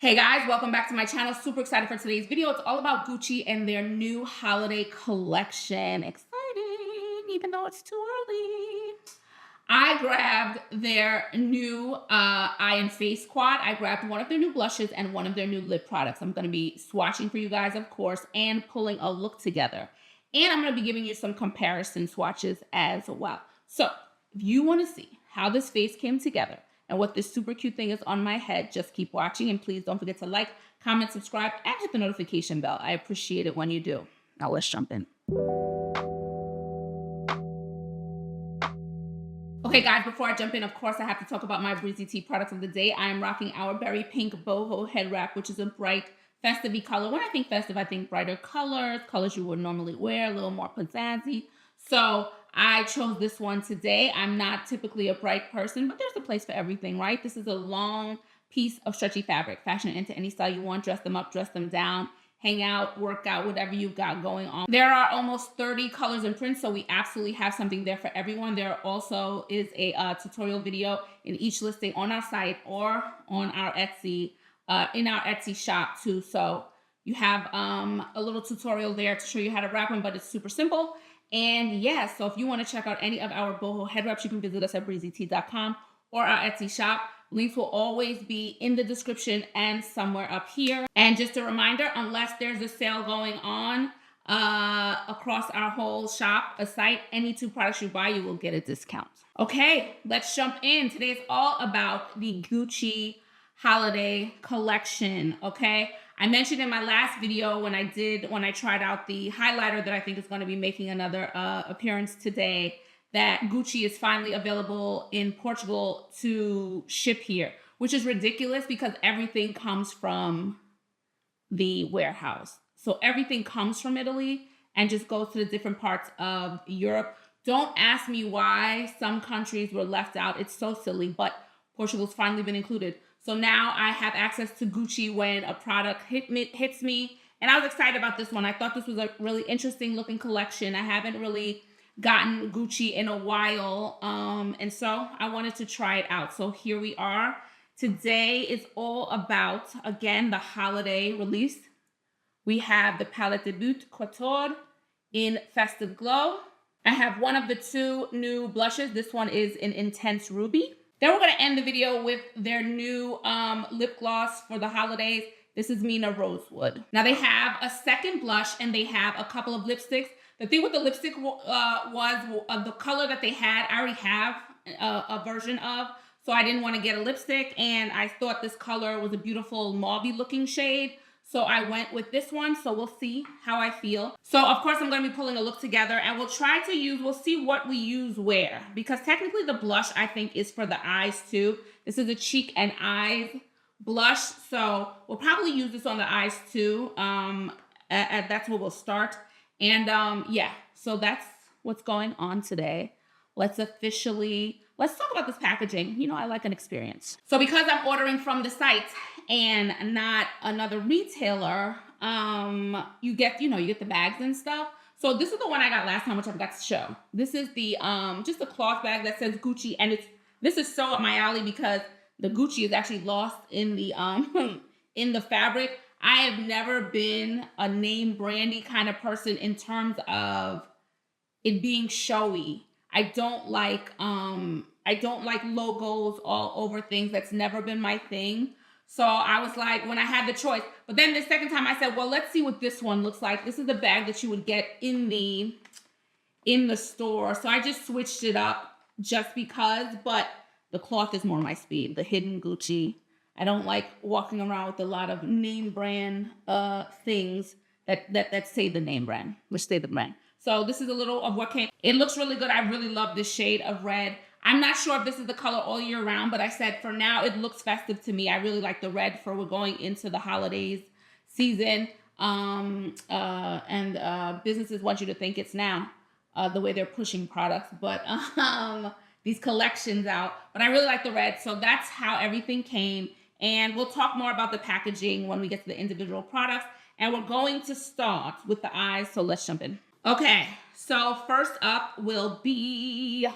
Hey guys, welcome back to my channel. Super excited for today's video. It's all about Gucci and their new holiday collection. Exciting, even though it's too early. I grabbed their new eye and face quad. I grabbed one of their new blushes and one of their new lip products. I'm going to be swatching for you guys, of course, and pulling a look together. And I'm going to be giving you some comparison swatches as well. So if you want to see how this face came together and what this super cute thing is on my head, just keep watching. And please don't forget to like, comment, subscribe, and hit the notification bell. I appreciate it when you do. Now let's jump in. Okay, guys, before I jump in, of course, I have to talk about my Breezy tea product of the day. I am rocking our berry pink boho head wrap, which is a bright festive color. When I think festive, I think brighter colors you would normally wear, a little more pizzazzy. So I chose this one today. I'm not typically a bright person, but there's a place for everything, right? This is a long piece of stretchy fabric. Fashion it into any style you want. Dress them up, dress them down. Hang out, work out, whatever you've got going on. There are almost 30 colors and prints, so we absolutely have something there for everyone. There also is a tutorial video in each listing on our site or on our Etsy, in our Etsy shop too. So you have a little tutorial there to show you how to wrap them, but it's super simple. And yes, so if you want to check out any of our boho head wraps, you can visit us at breezytea.com or our Etsy shop. Links will always be in the description and somewhere up here. And just a reminder, unless there's a sale going on across our whole shop, a site, any 2 products you buy, you will get a discount. Okay, let's jump in. Today is all about the Gucci holiday collection, okay? I mentioned in my last video when I tried out the highlighter that I think is going to be making another appearance today, that Gucci is finally available in Portugal to ship here, which is ridiculous because everything comes from the warehouse. So everything comes from Italy and just goes to the different parts of Europe. Don't ask me why some countries were left out. It's so silly, but Portugal's finally been included. So now I have access to Gucci when a product hits me. And I was excited about this one. I thought this was a really interesting looking collection. I haven't really gotten Gucci in a while. And so I wanted to try it out. So here we are. Today is all about, again, the holiday release. We have the Palette de Beaute Quatuor in Festive Glow. I have one of the 2 new blushes. This one is in Intense Ruby. Then we're going to end the video with their new lip gloss for the holidays. This is Mina Rosewood. Now they have a second blush and they have a couple of lipsticks. The thing with the lipstick was the color that they had, I already have a version of, so I didn't want to get a lipstick, and I thought this color was a beautiful mauve-y looking shade, so I went with this one, so we'll see how I feel. So, of course, I'm going to be pulling a look together, and we'll see what we use where, because technically the blush, I think, is for the eyes, too. This is a cheek and eyes blush, so we'll probably use this on the eyes, too. That's where we'll start. And yeah, so that's what's going on today. Let's talk about this packaging. You know, I like an experience. So because I'm ordering from the site and not another retailer, you get the bags and stuff. So this is the one I got last time, which I forgot to show. This is the just a cloth bag that says Gucci, and this is so up my alley because the Gucci is actually lost in the in the fabric. I have never been a name brandy kind of person in terms of it being showy. I don't like logos all over things. That's never been my thing. So I was like, when I had the choice, but then the second time I said, well, let's see what this one looks like. This is the bag that you would get in the store. So I just switched it up just because, but the cloth is more my speed, the hidden Gucci. I don't like walking around with a lot of name brand things that say the name brand, which say the brand. So this is a little of what came. It looks really good. I really love this shade of red. I'm not sure if this is the color all year round, but I said for now it looks festive to me. I really like the red for we're going into the holidays season. Businesses want you to think it's now the way they're pushing products, but these collections out. But I really like the red. So that's how everything came. And we'll talk more about the packaging when we get to the individual products. And we're going to start with the eyes. So let's jump in. Okay, so first up will be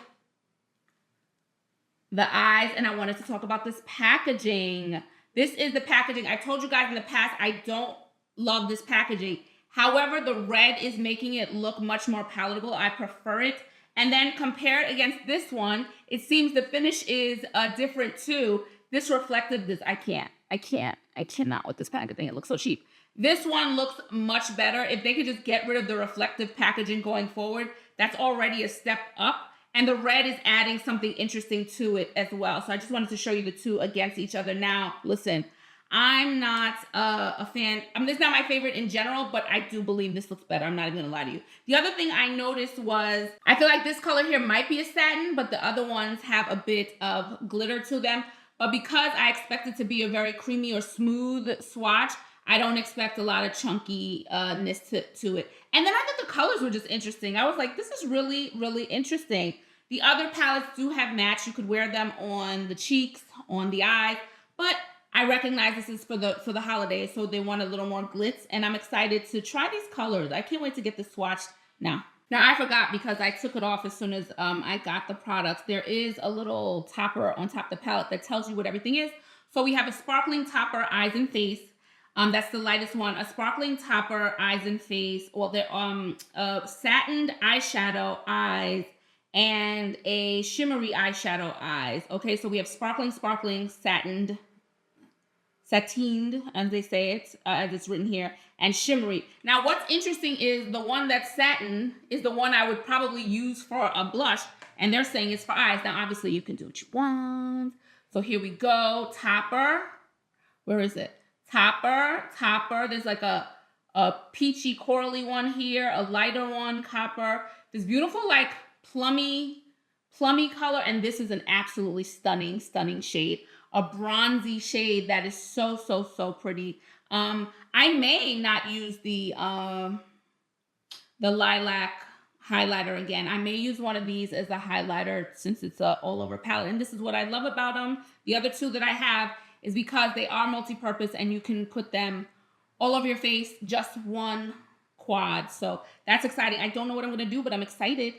the eyes, and I wanted to talk about this packaging. This is the packaging. I told you guys in the past, I don't love this packaging. However, the red is making it look much more palatable. I prefer it. And then compared against this one, it seems the finish is different too. This reflective, I cannot with this packaging. It looks so cheap. This one looks much better. If they could just get rid of the reflective packaging going forward, that's already a step up. And the red is adding something interesting to it as well. So I just wanted to show you the two against each other. Now, listen, I'm not a fan. This is not my favorite in general, but I do believe this looks better. I'm not even gonna lie to you. The other thing I noticed was, I feel like this color here might be a satin, but the other ones have a bit of glitter to them. But because I expect it to be a very creamy or smooth swatch, I don't expect a lot of chunkiness to it. And then I thought the colors were just interesting. I was like, this is really, really interesting. The other palettes do have match. You could wear them on the cheeks, on the eyes, but I recognize this is for the holidays, so they want a little more glitz, and I'm excited to try these colors. I can't wait to get this swatched now. Now, I forgot because I took it off as soon as I got the products. There is a little topper on top of the palette that tells you what everything is. So we have a sparkling topper, eyes and face. That's the lightest one. A sparkling topper, eyes and face. Well, they're satined eyeshadow, eyes, and a shimmery eyeshadow, eyes. Okay, so we have sparkling, satined, as they say it, as it's written here, and shimmery. Now, what's interesting is the one that's satin is the one I would probably use for a blush, and they're saying it's for eyes. Now, obviously, you can do what you want. So here we go, topper. Where is it? Topper. There's like a peachy corally one here, a lighter one, copper. This beautiful like plummy color, and this is an absolutely stunning shade. A bronzy shade that is so pretty. I may not use the lilac highlighter again. I may use one of these as a highlighter since it's a all over palette. And this is what I love about them. The other two that I have is because they are multi-purpose and you can put them all over your face, just one quad. So that's exciting. I don't know what I'm gonna do, but I'm excited.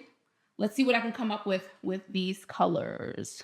Let's see what I can come up with these colors.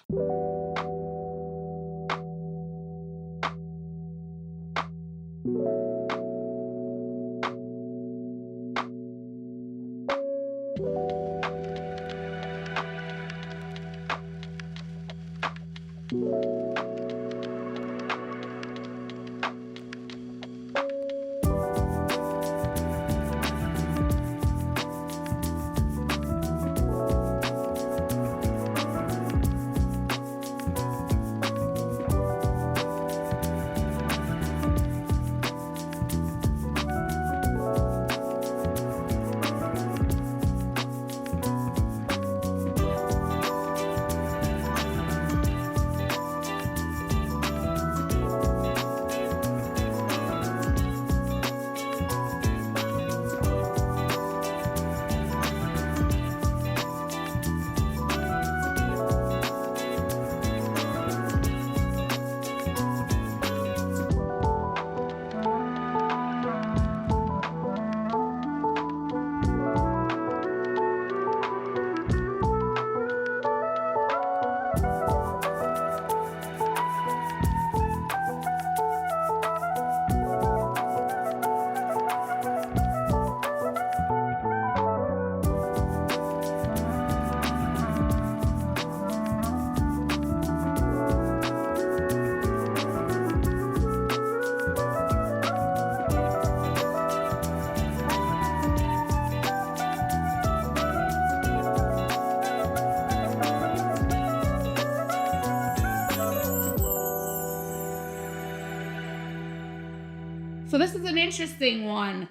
So this is an interesting one.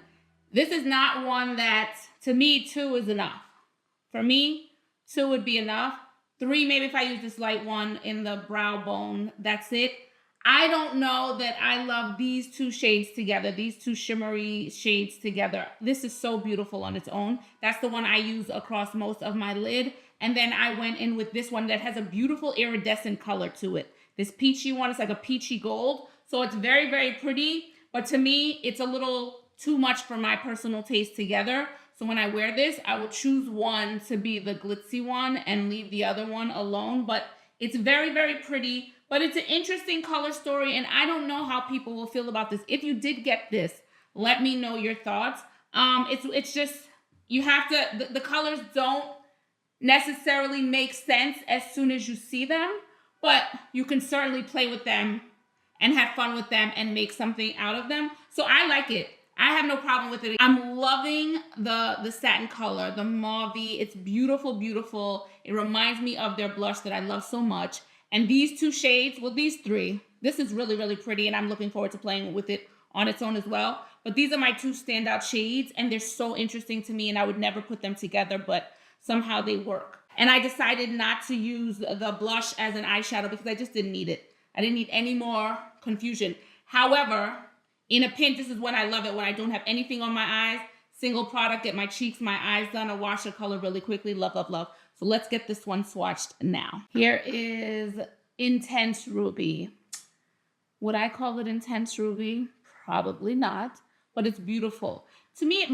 This is not one that, to me, 2 is enough. For me, 2 would be enough. 3, maybe if I use this light one in the brow bone, that's it. I don't know that I love these 2 shades together, these 2 shimmery shades together. This is so beautiful on its own. That's the one I use across most of my lid. And then I went in with this one that has a beautiful iridescent color to it. This peachy one is like a peachy gold. So it's very, very pretty. But to me, it's a little too much for my personal taste together. So when I wear this, I will choose one to be the glitzy one and leave the other one alone. But it's very, very pretty. But it's an interesting color story, and I don't know how people will feel about this. If you did get this, let me know your thoughts. It's just, you have to, the colors don't necessarily make sense as soon as you see them, but you can certainly play with them and have fun with them and make something out of them. So I like it. I have no problem with it. I'm loving the satin color, the mauve. It's beautiful, beautiful. It reminds me of their blush that I love so much. And these two shades, well, these three, this is really, really pretty, and I'm looking forward to playing with it on its own as well. But these are my two standout shades, and they're so interesting to me, and I would never put them together, but somehow they work. And I decided not to use the blush as an eyeshadow because I just didn't need it. I didn't need any more confusion. However, in a pinch, this is when I love it, when I don't have anything on my eyes, single product, get my cheeks, my eyes done, I wash the color really quickly. Love, love, love. So let's get this one swatched now. Here is Intense Ruby. Would I call it Intense Ruby? Probably not, but it's beautiful. To me, it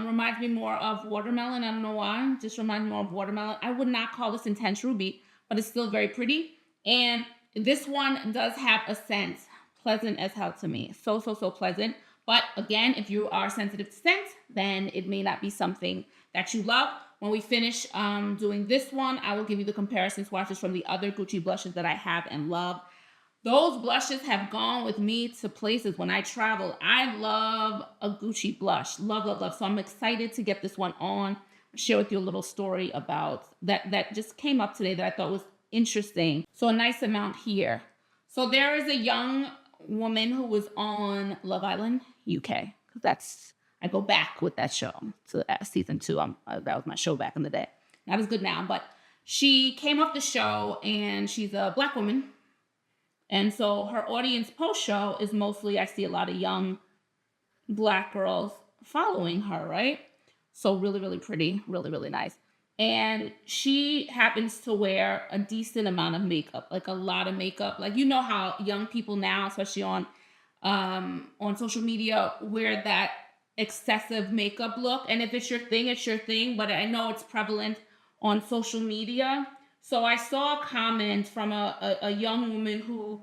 reminds me more of watermelon. I don't know why. It just reminds me more of watermelon. I would not call this Intense Ruby, but it's still very pretty. And this one does have a scent. Pleasant as hell to me. So, so, so pleasant. But again, if you are sensitive to scent, then it may not be something that you love. When we finish doing this one, I will give you the comparison swatches from the other Gucci blushes that I have and love. Those blushes have gone with me to places when I travel. I love a Gucci blush. Love, love, love. So I'm excited to get this one on. Share with you a little story about that just came up today that I thought was interesting. So a nice amount here. So there is a young woman who was on Love Island UK. That's, I go back with that show to season 2. That was my show back in the day. Not as good now, but she came off the show and she's a Black woman. And so her audience post-show is mostly, I see a lot of young Black girls following her, right? So really, really pretty, really, really nice. And she happens to wear a decent amount of makeup, like a lot of makeup. Like, you know how young people now, especially on social media, wear that excessive makeup look. And if it's your thing, it's your thing. But I know it's prevalent on social media. So I saw a comment from a young woman who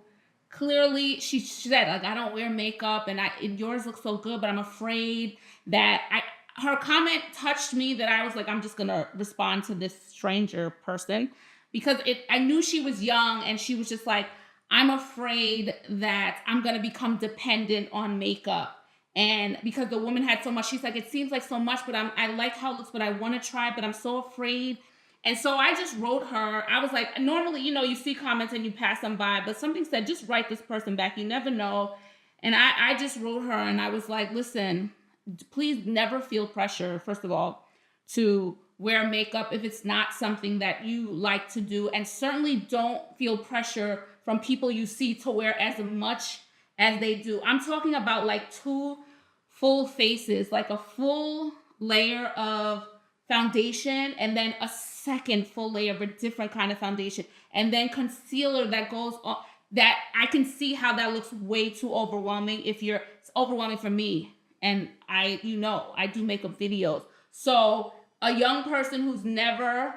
clearly, she said, like, I don't wear makeup and yours looks so good, but I'm afraid that her comment touched me that I was like, I'm just going to respond to this stranger person because I knew she was young and she was just like, I'm afraid that I'm going to become dependent on makeup. And because the woman had so much, she's like, it seems like so much, but I like how it looks, but I want to try, but I'm so afraid. And so I just wrote her. I was like, normally, you see comments and you pass them by, but something said, just write this person back. You never know. And I just wrote her and I was like, listen, please never feel pressure, first of all, to wear makeup if it's not something that you like to do. And certainly don't feel pressure from people you see to wear as much as they do. I'm talking about like 2 full faces, like a full layer of foundation and then a second full layer of a different kind of foundation. And then concealer that goes on. That I can see how that looks way too overwhelming. It's overwhelming for me. And I do makeup videos. So a young person who's never,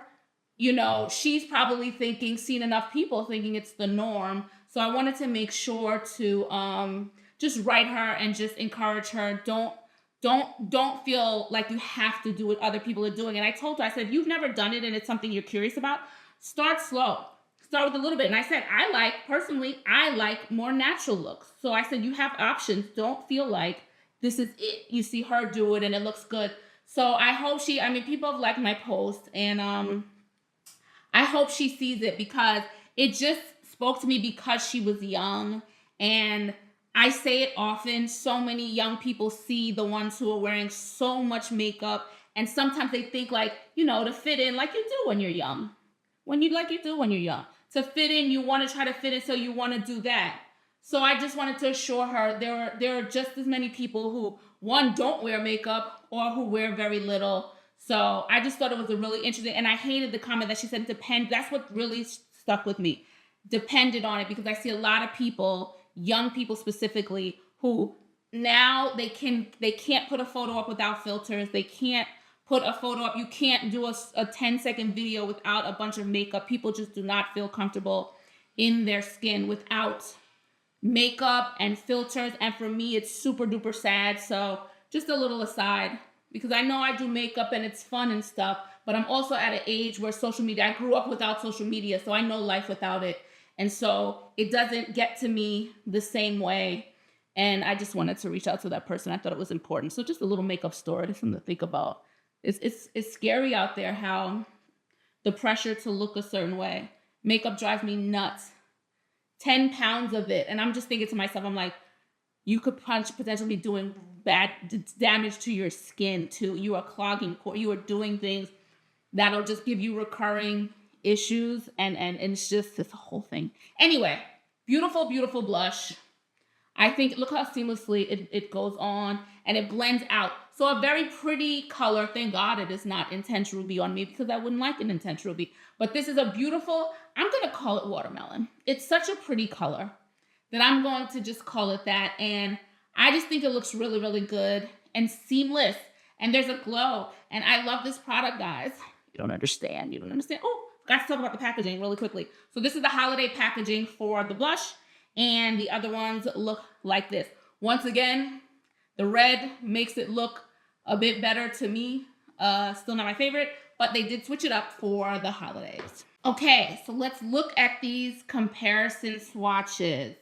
she's probably seen enough people thinking it's the norm. So I wanted to make sure to just write her and just encourage her. Don't feel like you have to do what other people are doing. And I told her, I said, if you've never done it and it's something you're curious about, start slow. Start with a little bit. And I said, I like more natural looks. So I said, you have options. Don't feel like this is it. You see her do it and it looks good. So I hope people have liked my post and I hope she sees it because it just spoke to me because she was young. And I say it often, so many young people see the ones who are wearing so much makeup and sometimes they think like, to fit in like you do when you're young. To fit in, you want to try to fit in, so you want to do that. So I just wanted to assure her there are just as many people who, one, don't wear makeup or who wear very little. So I just thought it was a really interesting, and I hated the comment that she said depend. That's what really stuck with me. Depended on it, because I see a lot of people, young people specifically, who now they can't put a photo up without filters. They can't put a photo up. You can't do a 10-second video without a bunch of makeup. People just do not feel comfortable in their skin without makeup and filters. And for me, it's super duper sad. So just a little aside, because I know I do makeup and it's fun and stuff, but I'm also at an age where social media, I grew up without social media, so I know life without it. And so it doesn't get to me the same way. And I just wanted to reach out to that person. I thought it was important. So just a little makeup story, just something to think about. It's scary out there how the pressure to look a certain way. Makeup drives me nuts. 10 pounds of it. And I'm just thinking to myself, I'm like, you could potentially be doing bad damage to your skin too. You are clogging, you are doing things that'll just give you recurring issues. And it's just this whole thing. Anyway, beautiful, beautiful blush. I think, look how seamlessly it goes on and it blends out. So a very pretty color. Thank God it is not Intense Ruby on me, because I wouldn't like an Intense Ruby. But this is a beautiful, I'm going to call it watermelon. It's such a pretty color that I'm going to just call it that. And I just think it looks really, really good and seamless. And there's a glow. And I love this product, guys. You don't understand. You don't understand. Oh, got to talk about the packaging really quickly. So this is the holiday packaging for the blush. And the other ones look like this. Once again, the red makes it look a bit better to me. Still not my favorite, but they did switch it up for the holidays. Okay, so let's look at these comparison swatches.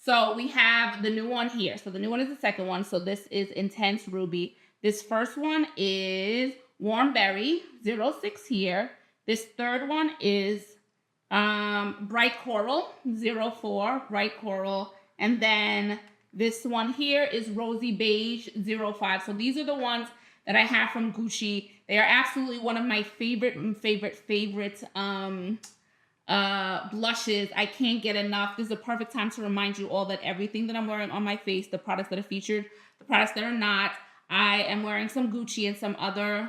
So we have the new one here. So the new one is the second one. So this is Intense Ruby. This first one is Warm Berry, 06 here. This third one is Bright Coral, 04, Bright Coral. And then this one here is Rosy Beige, 05. So these are the ones that I have from Gucci. They are absolutely one of my favorite blushes. I can't get enough. This is a perfect time to remind you all that everything that I'm wearing on my face, the products that are featured, the products that are not, I am wearing some Gucci and some other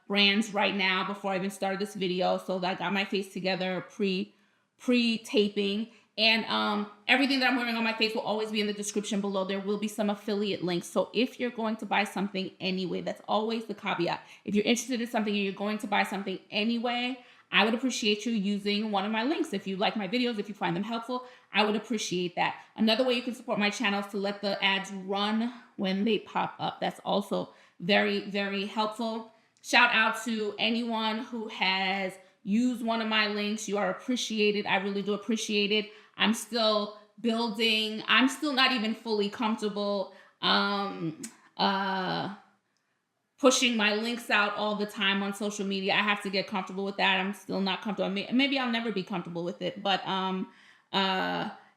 brands right now before I even started this video. So that I got my face together pre-taping. And everything that I'm wearing on my face will always be in the description below. There will be some affiliate links. So if you're going to buy something anyway, that's always the caveat. If you're interested in something and you're going to buy something anyway, I would appreciate you using one of my links. If you like my videos, if you find them helpful, I would appreciate that. Another way you can support my channel is to let the ads run when they pop up. That's also very, very helpful. Shout out to anyone who has used one of my links. You are appreciated. I really do appreciate it. I'm still building. I'm still not even fully comfortable pushing my links out all the time on social media. I have to get comfortable with that. I'm still not comfortable. Maybe I'll never be comfortable with it, but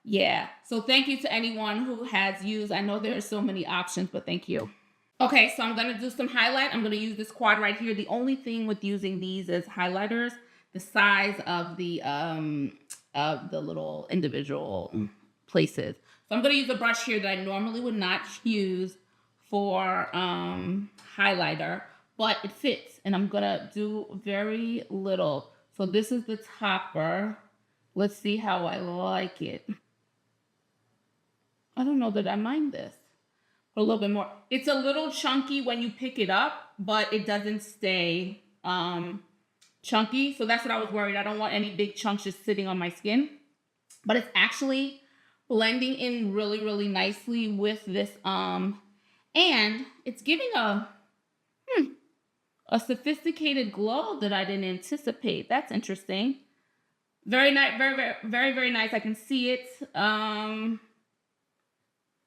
yeah. So thank you to anyone who has used. I know there are so many options, but thank you. Okay, so I'm gonna do some highlight. I'm gonna use this quad right here. The only thing with using these as highlighters, the size of the little individual places. So I'm gonna use a brush here that I normally would not use for highlighter, but it fits, and I'm gonna do very little. So this is the topper. Let's see how I like it. I don't know that I mind this. A little bit more. It's a little chunky when you pick it up, but it doesn't stay chunky. So that's what I was worried. I don't want any big chunks just sitting on my skin. But it's actually blending in really, really nicely with this. And it's giving a sophisticated glow that I didn't anticipate. That's interesting. Very nice. Very, very, very, very nice. I can see it.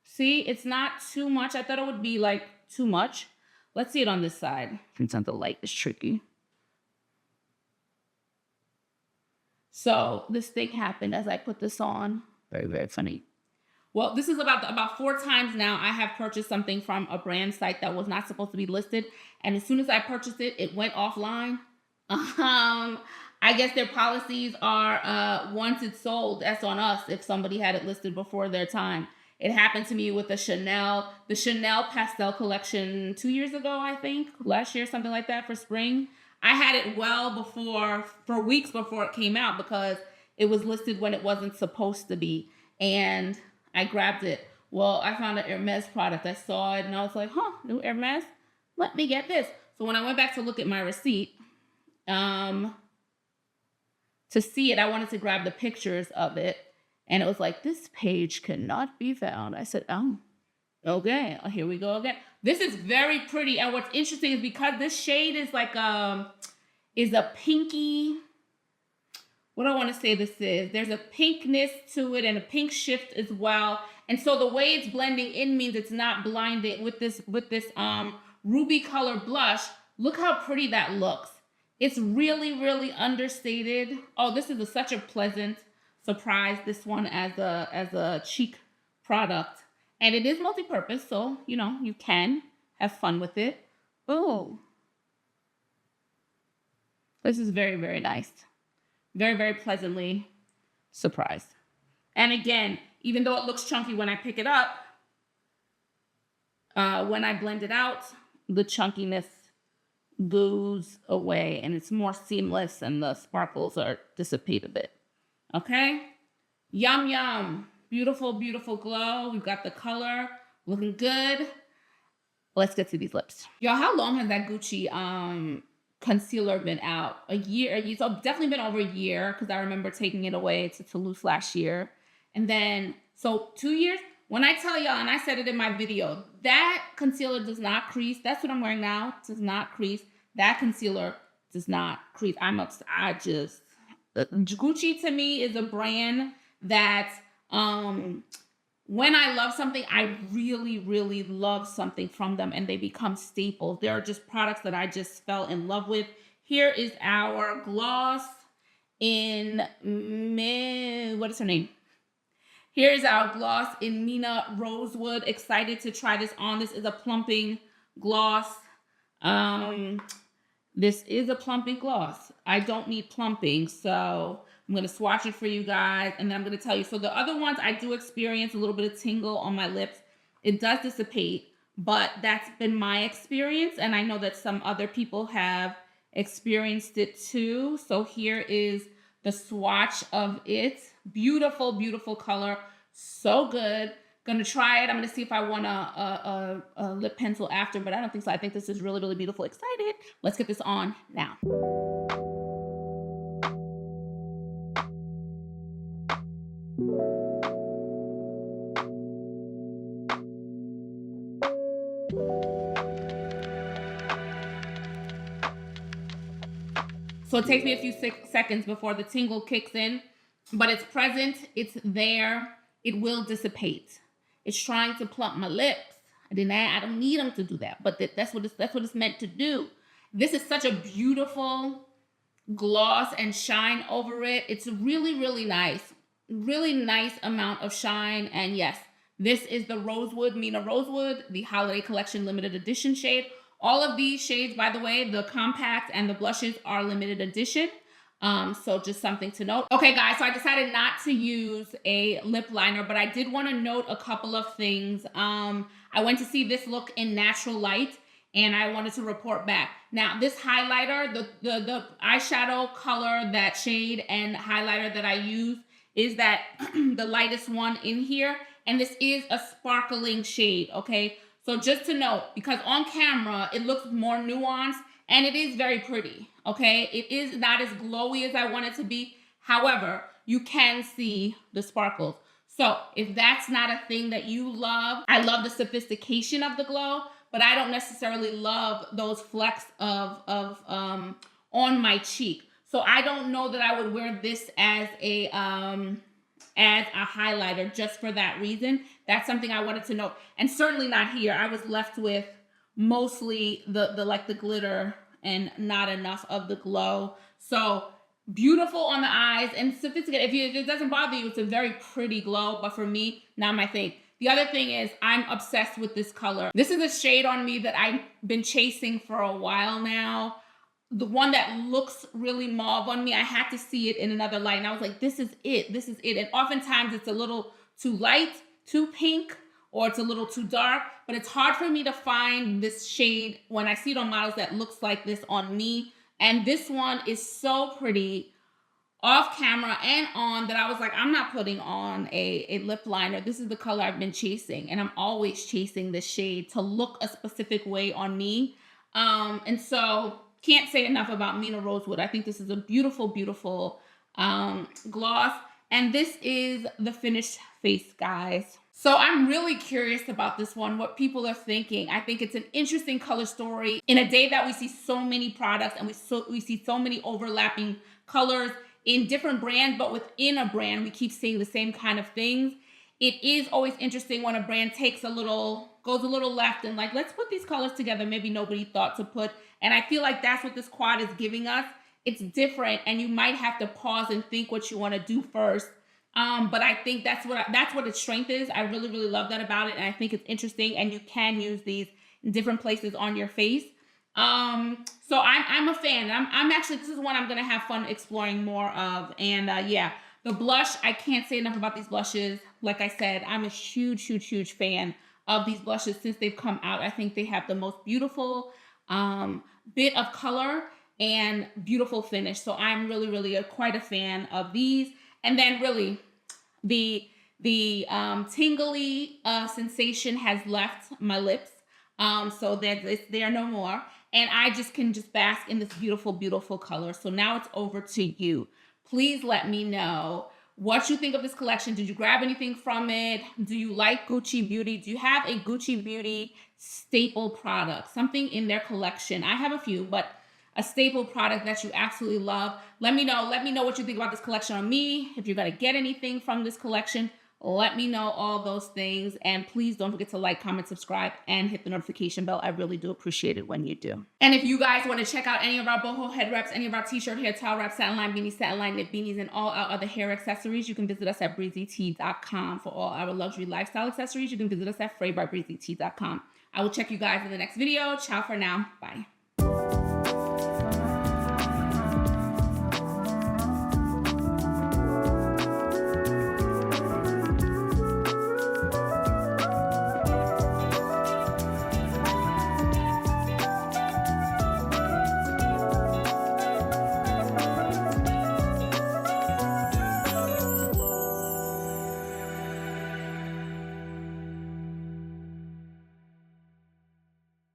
See, it's not too much. I thought it would be like too much. Let's see it on this side. Since the light is tricky. So this thing happened as I put this on. Very, very funny. Well, this is about 4 times now I have purchased something from a brand site that was not supposed to be listed. And as soon as I purchased it, it went offline. I guess their policies are once it's sold, that's on us if somebody had it listed before their time. It happened to me with the Chanel pastel collection 2 years ago, I think, last year, something like that, for spring. I had it for weeks before it came out because it was listed when it wasn't supposed to be. And I grabbed it. Well, I found an Hermes product. I saw it and I was like, new Hermes? Let me get this. So when I went back to look at my receipt, to to see it, I wanted to grab the pictures of it. And it was like, this page cannot be found. I said, oh, okay, here we go again. This is very pretty. And what's interesting is because this shade is like is a pinky, what do I want to say this is? There's a pinkness to it and a pink shift as well. And so the way it's blending in means it's not blinded with this ruby color blush. Look how pretty that looks. It's really, really understated. Oh, this is such a pleasant surprise, this one as a cheek product. And it is multi-purpose, so, you know, you can have fun with it. Oh. This is very, very nice. Very, very pleasantly surprised. And again, even though it looks chunky when I pick it up, when I blend it out, the chunkiness goes away and it's more seamless and the sparkles are dissipate a bit. Okay? Yum, yum. Beautiful, beautiful glow. We've got the color looking good. Let's get to these lips. Y'all, how long has that Gucci concealer been out? A year. So definitely been over a year because I remember taking it away to Toulouse last year. And then, so 2 years. When I tell y'all, and I said it in my video, that concealer does not crease. That's what I'm wearing now. It does not crease. That concealer does not crease. I'm upset. Gucci to me is a brand that when I love something, I really, really love something from them and they become staples. There are just products that I just fell in love with. Here is our gloss in, what is her name? Here's our gloss in Mina Rosewood. Excited to try this on. This is a plumping gloss. This is a plumping gloss. I don't need plumping, so I'm going to swatch it for you guys, and then I'm going to tell you. So the other ones, I do experience a little bit of tingle on my lips. It does dissipate, but that's been my experience, and I know that some other people have experienced it too. So here is the swatch of it. Beautiful, beautiful color. So good. Gonna try it. I'm gonna see if I want a lip pencil after, but I don't think so. I think this is really, really beautiful. Excited. Let's get this on now. So it takes me a few seconds before the tingle kicks in, but it's present, it's there, it will dissipate. It's trying to plump my lips. I don't need them to do that, but that's what it's meant to do. This is such a beautiful gloss and shine over it. It's really, really nice. Really nice amount of shine. And yes, this is the Rosewood, Mina Rosewood, the Holiday Collection Limited Edition shade. All of these shades, by the way, the compact and the blushes are limited edition. So just something to note. Okay, guys, so I decided not to use a lip liner, but I did want to note a couple of things. I went to see this look in natural light, and I wanted to report back. Now, this highlighter, the eyeshadow color, that shade and highlighter that I use is that the lightest one in here, and this is a sparkling shade, okay? So just to note, because on camera, it looks more nuanced, and it is very pretty, okay? It is not as glowy as I want it to be. However, you can see the sparkles. So if that's not a thing that you love, I love the sophistication of the glow, but I don't necessarily love those flecks of on my cheek. So I don't know that I would wear this as a highlighter just for that reason. That's something I wanted to note. And certainly not here. I was left with mostly the glitter and not enough of the glow. So beautiful on the eyes and sophisticated. If it doesn't bother you, it's a very pretty glow, but for me, not my thing. The other thing is I'm obsessed with this color. This is a shade on me that I've been chasing for a while now. The one that looks really mauve on me, I had to see it in another light. And I was like, this is it. This is it. And oftentimes it's a little too light, too pink, or it's a little too dark. But it's hard for me to find this shade when I see it on models that looks like this on me. And this one is so pretty off camera and on that I was like, I'm not putting on a lip liner. This is the color I've been chasing. And I'm always chasing this shade to look a specific way on me. And so can't say enough about Mina Rosewood. I think this is a beautiful, beautiful gloss. And this is the finished face, guys. So I'm really curious about this one, what people are thinking. I think it's an interesting color story in a day that we see so many products and we see so many overlapping colors in different brands, but within a brand, we keep seeing the same kind of things. It is always interesting when a brand goes a little left and like, let's put these colors together. Maybe nobody thought to put. And I feel like that's what this quad is giving us. It's different, and you might have to pause and think what you want to do first. But I think that's what its strength is. I really, really love that about it. And I think it's interesting, and you can use these in different places on your face. So I'm a fan. I'm actually, this is one I'm going to have fun exploring more of. And yeah, the blush, I can't say enough about these blushes. Like I said, I'm a huge, huge, huge fan of these blushes since they've come out. I think they have the most beautiful bit of color and beautiful finish. So I'm really, really quite a fan of these. And then really the tingly sensation has left my lips. So that they are no more. And I can bask in this beautiful, beautiful color. So now it's over to you. Please let me know what you think of this collection. Did you grab anything from it? Do you like Gucci Beauty? Do you have a Gucci Beauty staple product? Something in their collection. I have a few, but a staple product that you absolutely love. Let me know. Let me know what you think about this collection on me. If you're going to get anything from this collection, let me know all those things. And please don't forget to like, comment, subscribe, and hit the notification bell. I really do appreciate it when you do. And if you guys want to check out any of our boho head wraps, any of our t-shirt, hair towel wraps, satin line beanies, satin line knit beanies, and all our other hair accessories, you can visit us at breezytea.com. For all our luxury lifestyle accessories, you can visit us at fraybyBreezytea.com. I will check you guys in the next video. Ciao for now. Bye.